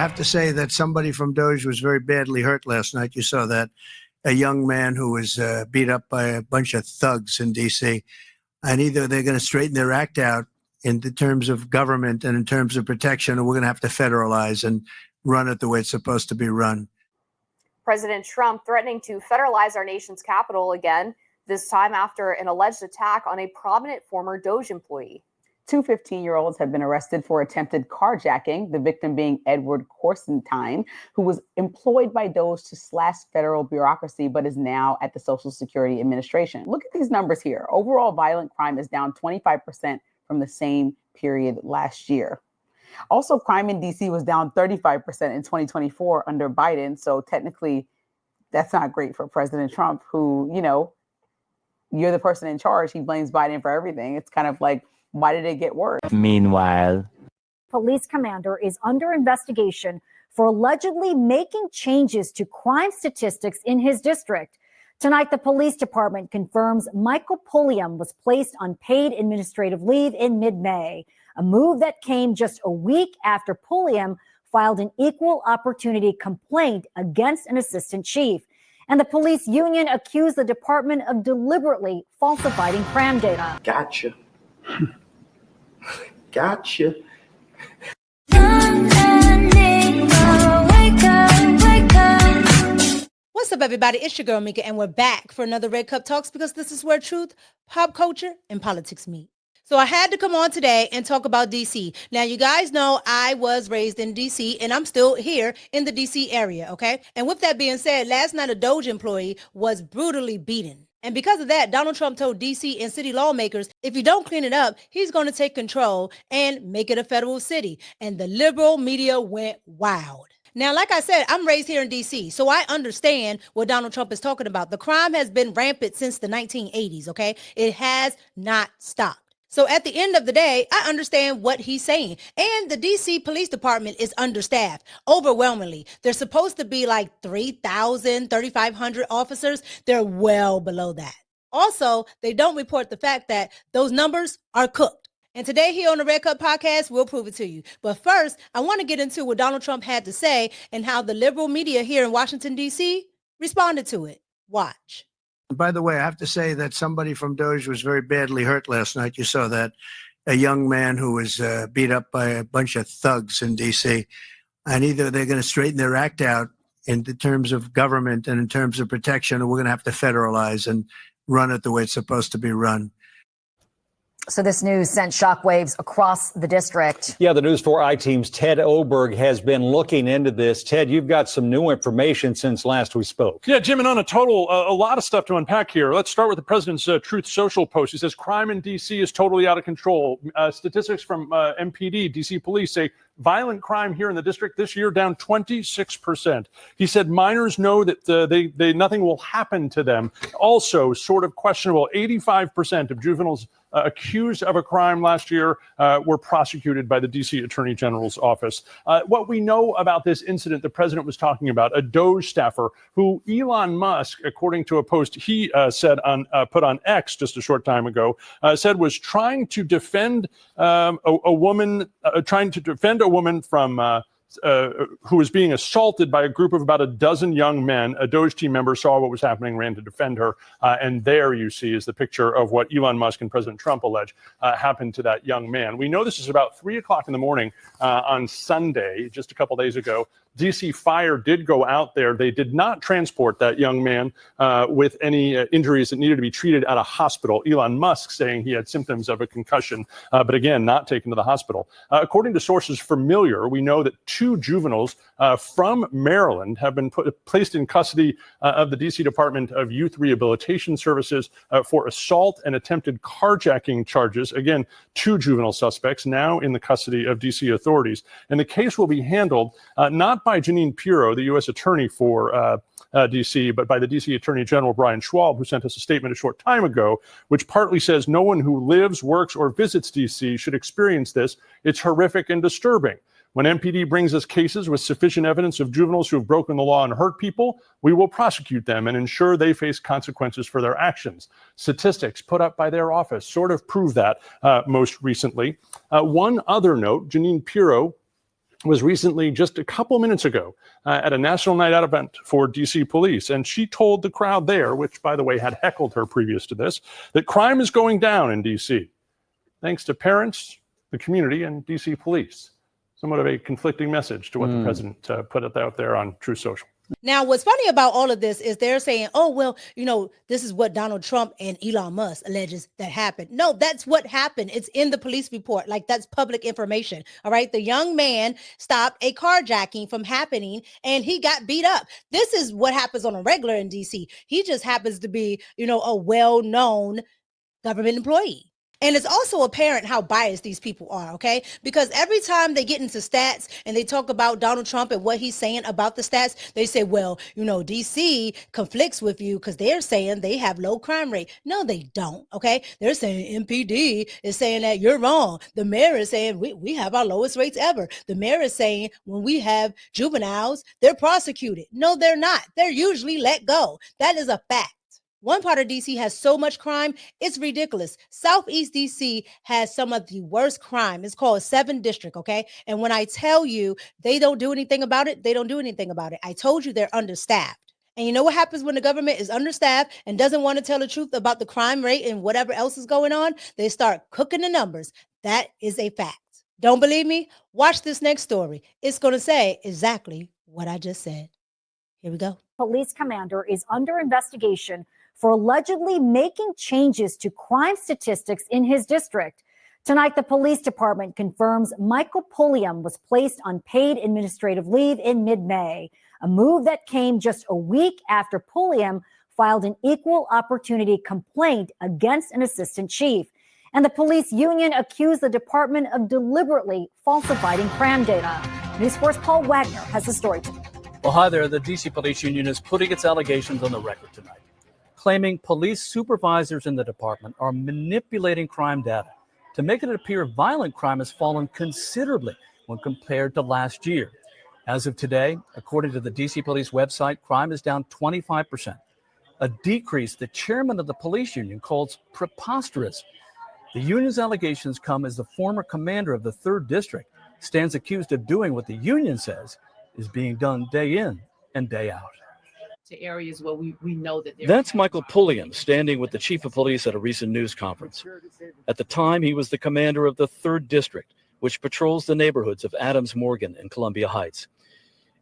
have to say that somebody from DOGE was very badly hurt last night. You saw that. A young man who was beat up by a bunch of thugs in D.C. And either they're going to straighten their act out in the terms of government and in terms of protection, or we're going to have to federalize and run it the way it's supposed to be run. President Trump threatening to federalize our nation's capital again, this time after an alleged attack on a prominent former DOGE employee. Two 15-year-olds have been arrested for attempted carjacking, the victim being Edward Corsentine, who was employed by DOGE to slash federal bureaucracy, but is now at the Social Security Administration. Look at these numbers here. Overall violent crime is down 25% from the same period last year. Also, crime in D.C. was down 35% in 2024 under Biden. So technically, that's not great for President Trump, who, you know, you're the person in charge. He blames Biden for everything. It's kind of like, why did it get worse? Meanwhile, police commander is under investigation for allegedly making changes to crime statistics in his district. Tonight, the police department confirms Michael Pulliam was placed on paid administrative leave in mid-May, a move that came just a week after Pulliam filed an equal opportunity complaint against an assistant chief. And the police union accused the department of deliberately falsifying crime data. Gotcha. Gotcha. What's up, everybody? It's your girl, Mika, and we're back for another Red Cup Talks, because this is where truth, pop culture, and politics meet. So I had to come on today and talk about D.C. Now, you guys know I was raised in D.C. and I'm still here in the D.C. area, okay? And with that being said, last night a DOGE employee was brutally beaten. And because of that, Donald Trump told D.C. and city lawmakers, if you don't clean it up, he's going to take control and make it a federal city. And the liberal media went wild. Now, like I said, I'm raised here in D.C., so I understand what Donald Trump is talking about. The crime has been rampant since the 1980s, okay? It has not stopped. So at the end of the day, I understand what he's saying. And the D.C. Police Department is understaffed overwhelmingly. They're supposed to be like 3,000, 3,500 officers. They're well below that. Also, they don't report the fact that those numbers are cooked. And today here on the Red Cup Podcast, we'll prove it to you. But first, I want to get into what Donald Trump had to say and how the liberal media here in Washington, D.C. responded to it. Watch. By the way, I have to say that somebody from DOGE was very badly hurt last night. You saw that. A young man who was beat up by a bunch of thugs in D.C. And either they're going to straighten their act out in the terms of government and in terms of protection, or we're going to have to federalize and run it the way it's supposed to be run. So this news sent shockwaves across the district. Yeah, the News 4 I-Team's Ted Oberg has been looking into this. Ted, you've got some new information since last we spoke. Yeah, Jim, and on a total, a lot of stuff to unpack here. Let's start with the president's Truth Social post. He says crime in D.C. is totally out of control. Statistics from MPD, D.C. police say violent crime here in the district this year down 26%. He said minors know that they nothing will happen to them. Also, sort of questionable, 85% of juveniles accused of a crime last year were prosecuted by the D.C. Attorney General's office. What we know about this incident the president was talking about, a DOGE staffer who Elon Musk, according to a post he said on put on X just a short time ago, said was trying to defend a woman from who was being assaulted by a group of about a dozen young men. A DOGE team member saw what was happening, ran to defend her. And there you see is the picture of what Elon Musk and President Trump allege happened to that young man. We know this is about 3 o'clock in the morning on Sunday, just a couple days ago. DC Fire did go out there. They did not transport that young man with any injuries that needed to be treated at a hospital. Elon Musk saying he had symptoms of a concussion, but again, not taken to the hospital. According to sources familiar, we know that 2 juveniles from Maryland have been placed in custody of the DC Department of Youth Rehabilitation Services for assault and attempted carjacking charges. Again, 2 juvenile suspects now in the custody of DC authorities. And the case will be handled not by Jeanine Pirro, the U.S. Attorney for D.C., but by the D.C. Attorney General Brian Schwab, who sent us a statement a short time ago, which partly says no one who lives, works, or visits D.C. should experience this. It's horrific and disturbing. When MPD brings us cases with sufficient evidence of juveniles who have broken the law and hurt people, we will prosecute them and ensure they face consequences for their actions. Statistics put up by their office sort of prove that most recently. One other note, Jeanine Pirro was recently, just a couple minutes ago, at a National Night Out event for DC police. And she told the crowd there, which, by the way, had heckled her previous to this, that crime is going down in DC, thanks to parents, the community, and DC police. Somewhat of a conflicting message to what the president put out there on Truth Social. Now, what's funny about all of this is they're saying, oh, well, this is what Donald Trump and Elon Musk alleges that happened. No, that's what happened. It's in the police report. Like, that's public information. All right. The young man stopped a carjacking from happening and he got beat up. This is what happens on a regular in DC. He just happens to be, a well-known government employee. And it's also apparent how biased these people are, okay? Because every time they get into stats and they talk about Donald Trump and what he's saying about the stats, they say, well, DC conflicts with you because they're saying they have low crime rate. No, they don't, okay? They're saying MPD is saying that you're wrong. The mayor is saying we have our lowest rates ever. The mayor is saying when we have juveniles, they're prosecuted. No, they're not. They're usually let go. That is a fact. One part of DC has so much crime, it's ridiculous. Southeast DC has some of the worst crime. It's called 7th District, okay? And when I tell you they don't do anything about it, they don't do anything about it. I told you they're understaffed. And you know what happens when the government is understaffed and doesn't want to tell the truth about the crime rate and whatever else is going on? They start cooking the numbers. That is a fact. Don't believe me? Watch this next story. It's going to say exactly what I just said. Here we go. Police commander is under investigation for allegedly making changes to crime statistics in his district. Tonight, the police department confirms Michael Pulliam was placed on paid administrative leave in mid-May, a move that came just a week after Pulliam filed an equal opportunity complaint against an assistant chief. And the police union accused the department of deliberately falsifying crime data. News 4's Paul Wagner has the story tonight. Well, hi there. The DC Police Union is putting its allegations on the record tonight, claiming police supervisors in the department are manipulating crime data to make it appear violent crime has fallen considerably when compared to last year. As of today, according to the DC Police website, crime is down 25%, a decrease the chairman of the police union calls preposterous. The union's allegations come as the former commander of the 3rd District stands accused of doing what the union says is being done day in and day out. To areas where we know that That's Michael Pulliam standing with the chief of police at a recent news conference. At the time, he was the commander of the 3rd District, which patrols the neighborhoods of Adams Morgan and Columbia Heights.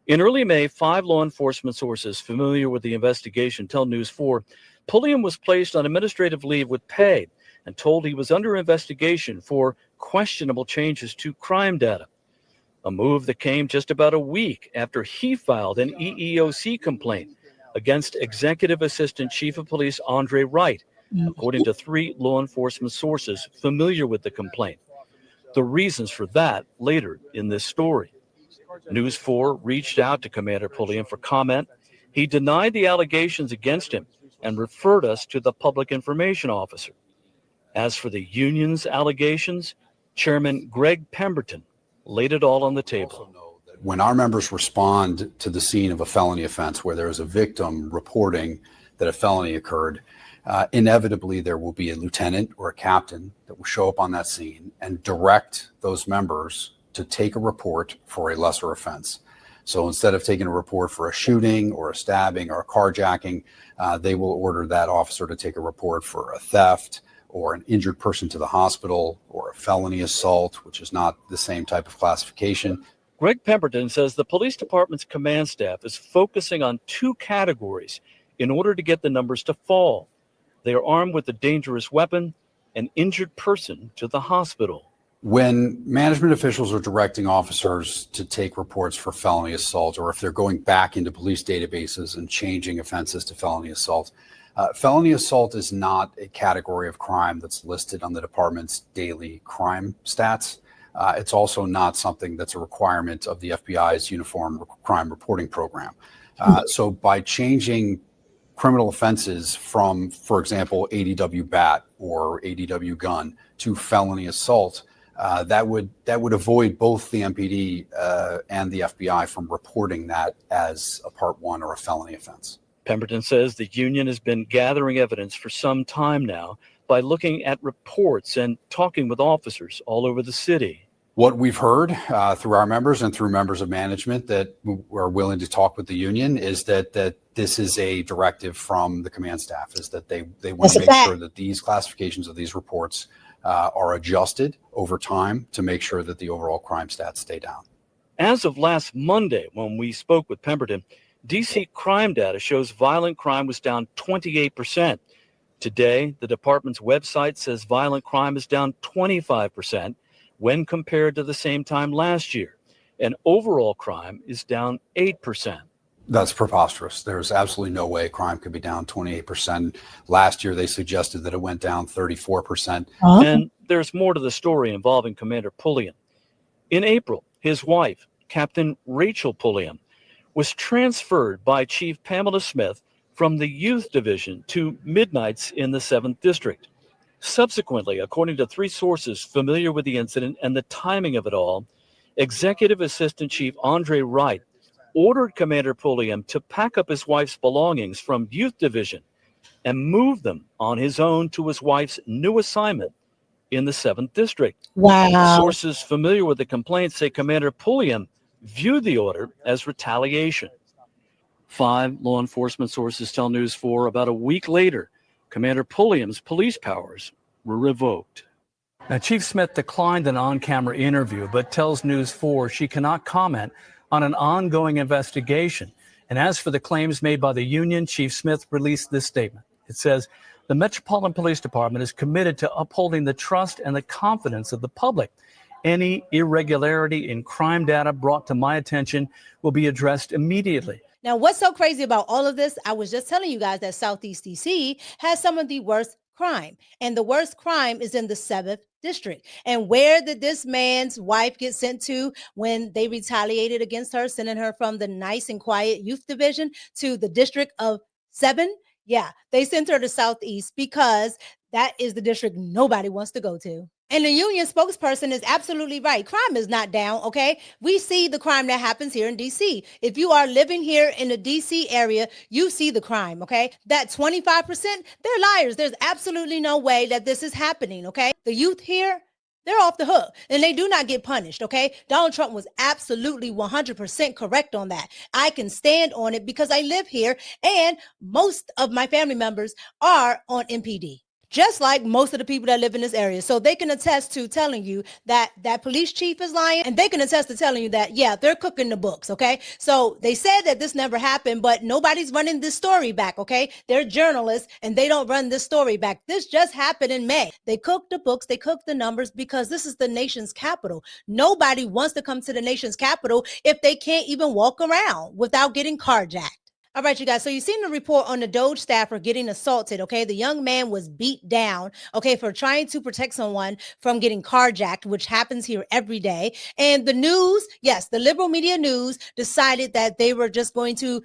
In early May, 5 law enforcement sources familiar with the investigation tell News 4 Pulliam was placed on administrative leave with pay and told he was under investigation for questionable changes to crime data. A move that came just about a week after he filed an EEOC complaint against Executive Assistant Chief of Police Andre Wright, according to 3 law enforcement sources familiar with the complaint. The reasons for that later in this story. News 4 reached out to Commander Pulliam for comment. He denied the allegations against him and referred us to the public information officer. As for the union's allegations, Chairman Greg Pemberton laid it all on the table. When our members respond to the scene of a felony offense where there is a victim reporting that a felony occurred, inevitably there will be a lieutenant or a captain that will show up on that scene and direct those members to take a report for a lesser offense. So instead of taking a report for a shooting or a stabbing or a carjacking, they will order that officer to take a report for a theft or an injured person to the hospital or a felony assault, which is not the same type of classification. Greg Pemberton says the police department's command staff is focusing on 2 categories in order to get the numbers to fall. They are armed with a dangerous weapon, an injured person to the hospital. When management officials are directing officers to take reports for felony assault, or if they're going back into police databases and changing offenses to felony assault is not a category of crime that's listed on the department's daily crime stats. It's also not something that's a requirement of the FBI's Uniform Crime Reporting Program. So by changing criminal offenses from, for example, ADW bat or ADW gun to felony assault, that would avoid both the MPD and the FBI from reporting that as a Part 1 or a felony offense. Pemberton says the union has been gathering evidence for some time now by looking at reports and talking with officers all over the city. What we've heard through our members and through members of management that are willing to talk with the union is that this is a directive from the command staff, is that they want to make sure that these classifications of these reports are adjusted over time to make sure that the overall crime stats stay down. As of last Monday, when we spoke with Pemberton, DC crime data shows violent crime was down 28%. Today, the department's website says violent crime is down 25% when compared to the same time last year, and overall crime is down 8%. That's preposterous. There's absolutely no way crime could be down 28%. Last year, they suggested that it went down 34%. And there's more to the story involving Commander Pulliam. In April, his wife, Captain Rachel Pulliam, was transferred by Chief Pamela Smith from the Youth Division to Midnights in the 7th District. Subsequently, according to 3 sources familiar with the incident and the timing of it all, Executive Assistant Chief Andre Wright ordered Commander Pulliam to pack up his wife's belongings from Youth Division and move them on his own to his wife's new assignment in the 7th District. Wow. Sources familiar with the complaint say Commander Pulliam viewed the order as retaliation. 5 law enforcement sources tell News 4 about a week later, Commander Pulliam's police powers were revoked. Now, Chief Smith declined an on-camera interview, but tells News 4 she cannot comment on an ongoing investigation. And as for the claims made by the union, Chief Smith released this statement. It says, the Metropolitan Police Department is committed to upholding the trust and the confidence of the public. Any irregularity in crime data brought to my attention will be addressed immediately. Now, what's so crazy about all of this? I was just telling you guys that Southeast DC has some of the worst crime, and the worst crime is in the 7th District. And where did this man's wife get sent to when they retaliated against her, sending her from the nice and quiet Youth Division to the District of 7? Yeah, they sent her to Southeast because that is the district nobody wants to go to. And the union spokesperson is absolutely right. Crime is not down, okay? We see the crime that happens here in D.C. If you are living here in the D.C. area, you see the crime, okay? That 25%, they're liars. There's absolutely no way that this is happening, okay? The youth here, they're off the hook and they do not get punished, okay? Donald Trump was absolutely 100% correct on that. I can stand on it because I live here and most of my family members are on MPD. Just like most of the people that live in this area. So they can attest to telling you that that police chief is lying, and they can attest to telling you that, yeah, they're cooking the books, okay? So they said that this never happened, but nobody's running this story back, okay? They're journalists, and they don't run this story back. This just happened in May. They cooked the books, they cooked the numbers because this is the nation's capital. Nobody wants to come to the nation's capital if they can't even walk around without getting carjacked. All right, you guys. So you've seen the report on the DOGE staffer getting assaulted, okay? The young man was beat down, okay, for trying to protect someone from getting carjacked, which happens here every day. And the news, yes, the liberal media news decided that they were just going to,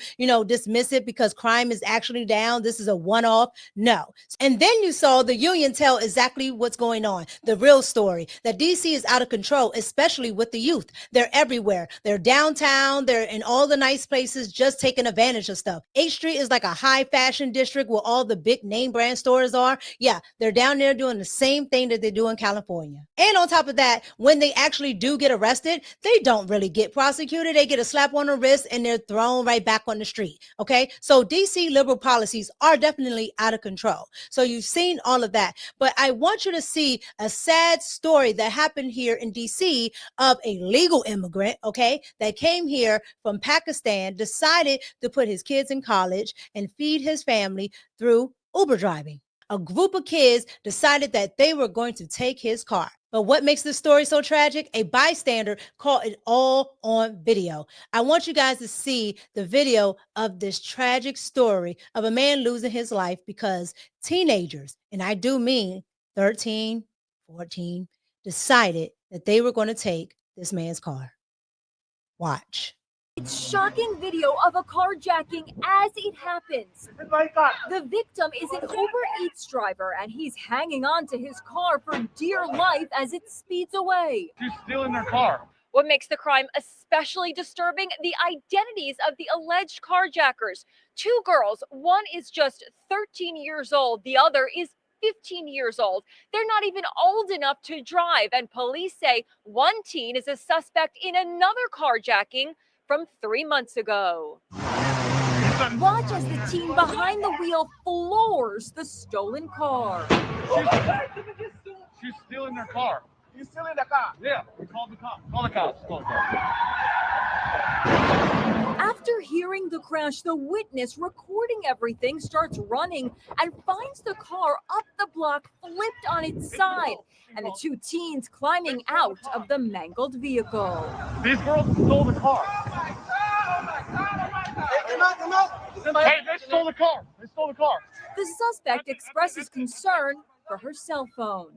dismiss it because crime is actually down. This is a one-off. No. And then you saw the union tell exactly what's going on, the real story, that DC is out of control, especially with the youth. They're everywhere. They're downtown. They're in all the nice places, just taking advantage of stuff. 8th Street is like a high fashion district where all the big name brand stores are. Yeah, they're down there doing the same thing that they do in California. And on top of that, when they actually do get arrested, they don't really get prosecuted. They get a slap on the wrist and they're thrown right back on the street. Okay, so DC liberal policies are definitely out of control. So you've seen all of that. But I want you to see a sad story that happened here in DC of a legal immigrant, okay, that came here from Pakistan, decided to put his kids in college and feed his family through Uber driving. A group of kids decided that they were going to take his car. But what makes this story so tragic? A bystander caught it all on video. I want you guys to see the video of this tragic story of a man losing his life because teenagers, and I do mean 13, 14, decided that they were going to take this man's car. Watch. It's shocking video of a carjacking as it happens. The victim is an Uber Eats driver and he's hanging on to his car for dear life as it speeds away. She's stealing their car. What makes the crime especially disturbing? The identities of the alleged carjackers. 2 girls, one is just 13 years old, the other is 15 years old. They're not even old enough to drive, and police say one teen is a suspect in another carjacking from 3 months ago. Watch as the teen behind the wheel floors the stolen car. She's stealing their car. You're stealing the car? Yeah, we called the cops. Call the cops. Call the cops. After hearing the crash, the witness recording everything starts running and finds the car up the block flipped on its side and the two teens climbing out of the mangled vehicle. These girls stole the car. Oh my God. Come out. Hey, they stole the car. They stole the car. The suspect expresses concern for her cell phone.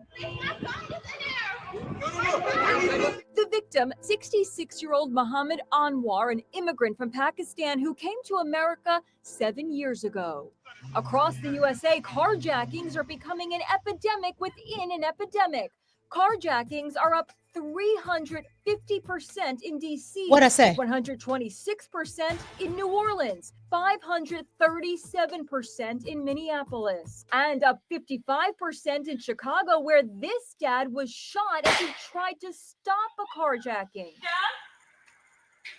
The victim, 66-year-old Mohammed Anwar, an immigrant from Pakistan who came to America 7 years ago. Across the USA, carjackings are becoming an epidemic within an epidemic. Carjackings are up 350% in D.C. What'd I say? 126% in New Orleans, 537% in Minneapolis, and up 55% in Chicago, where this dad was shot as he tried to stop a carjacking.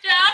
Dad?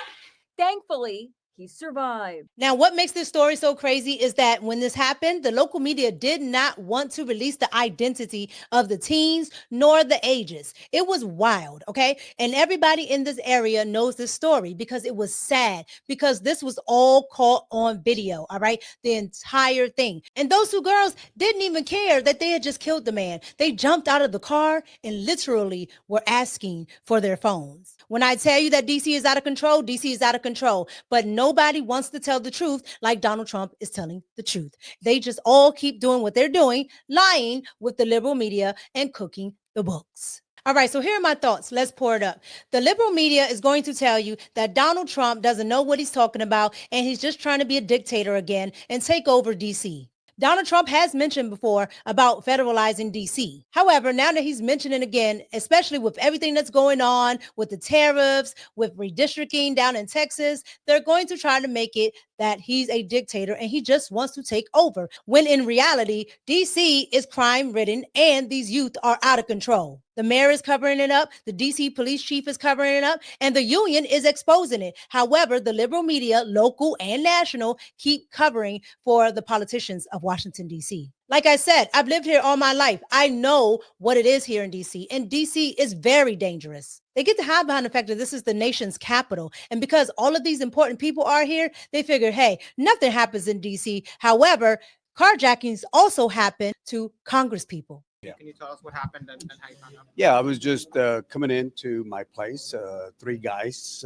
Thankfully, he survived. Now, what makes this story so crazy is that when this happened, the local media did not want to release the identity of the teens nor the ages. It was wild, okay? And everybody in this area knows this story because it was sad, because this was all caught on video, all right? The entire thing. And those two girls didn't even care that they had just killed the man. They jumped out of the car and literally were asking for their phones. When I tell you that DC is out of control, DC is out of control. But nobody wants to tell the truth like Donald Trump is telling the truth. They just all keep doing what they're doing, lying with the liberal media and cooking the books. All right, so here are my thoughts. Let's pour it up. The liberal media is going to tell you that Donald Trump doesn't know what he's talking about, and he's just trying to be a dictator again and take over DC. Donald Trump has mentioned before about federalizing DC. However, now that he's mentioning again, especially with everything that's going on with the tariffs, with redistricting down in Texas, they're going to try to make it that he's a dictator and he just wants to take over, when in reality, DC is crime-ridden and these youth are out of control. The mayor is covering it up, the DC police chief is covering it up, and the union is exposing it. However, the liberal media, local and national, keep covering for the politicians of Washington, D.C. Like I said, I've lived here all my life. I know what it is here in DC, and DC is very dangerous. They get to hide behind the fact that this is the nation's capital. And because all of these important people are here, they figure, hey, nothing happens in DC. However, carjackings also happen to Congress people. Yeah. Can you tell us what happened and how you found out? Yeah, I was just coming into my place. Three guys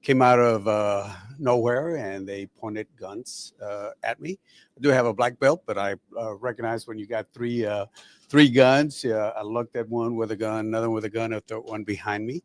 came out of nowhere and they pointed guns at me. I do have a black belt, but I recognize when you got three guns. I looked at one with a gun, another with a gun, a third one behind me.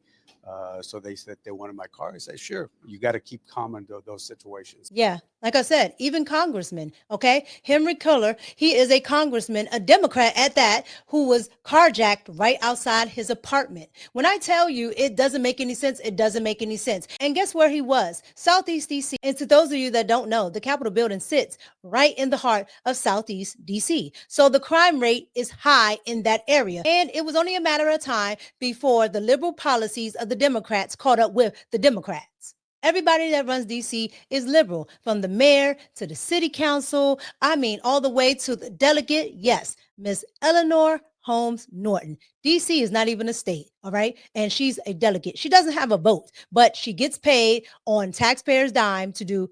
So they said they wanted my car. I said, sure, you got to keep calm in those situations. Yeah, like I said, even congressmen, okay? Henry Culler, he is a congressman, a Democrat at that, who was carjacked right outside his apartment. When I tell you it doesn't make any sense, it doesn't make any sense. And guess where he was? Southeast DC. And to those of you that don't know, the Capitol building sits right in the heart of Southeast DC. So the crime rate is high in that area. And it was only a matter of time before the liberal policies of the Democrats caught up with the Democrats. Everybody that runs DC is liberal, from the mayor to the city council. I mean, all the way to the delegate. Yes, Miss Eleanor Holmes Norton. DC is not even a state, all right? And she's a delegate. She doesn't have a vote, but she gets paid on taxpayers' dime to do,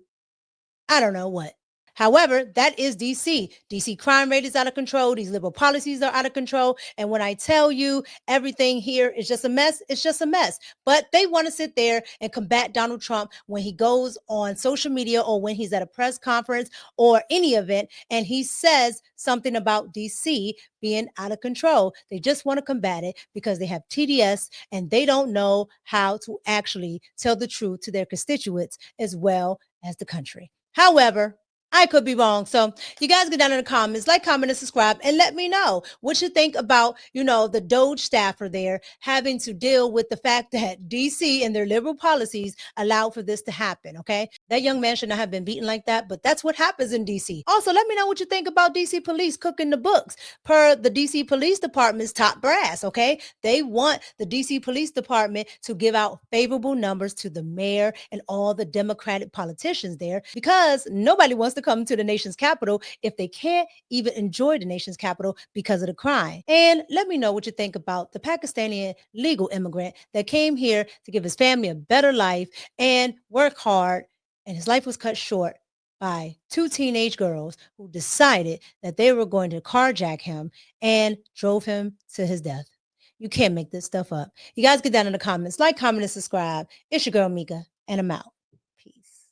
I don't know what. However, that is DC. DC crime rate is out of control. These liberal policies are out of control. And when I tell you everything here is just a mess, it's just a mess. But they want to sit there and combat Donald Trump when he goes on social media or when he's at a press conference or any event and he says something about DC being out of control. They just want to combat it because they have TDS and they don't know how to actually tell the truth to their constituents as well as the country. However, I could be wrong. So you guys get down in the comments, like, comment, and subscribe, and let me know what you think about, the DOGE staffer there having to deal with the fact that DC and their liberal policies allowed for this to happen. Okay. That young man should not have been beaten like that, but that's what happens in DC. Also, let me know what you think about DC police cooking the books per the DC Police Department's top brass. Okay. They want the DC Police Department to give out favorable numbers to the mayor and all the Democratic politicians there, because nobody wants to come to the nation's capital if they can't even enjoy the nation's capital because of the crime. And let me know what you think about the Pakistani legal immigrant that came here to give his family a better life and work hard, and his life was cut short by two teenage girls who decided that they were going to carjack him and drove him to his death. You can't make this stuff up. You guys get down in the comments, like, comment, and subscribe. It's your girl Mika, and I'm out. Peace.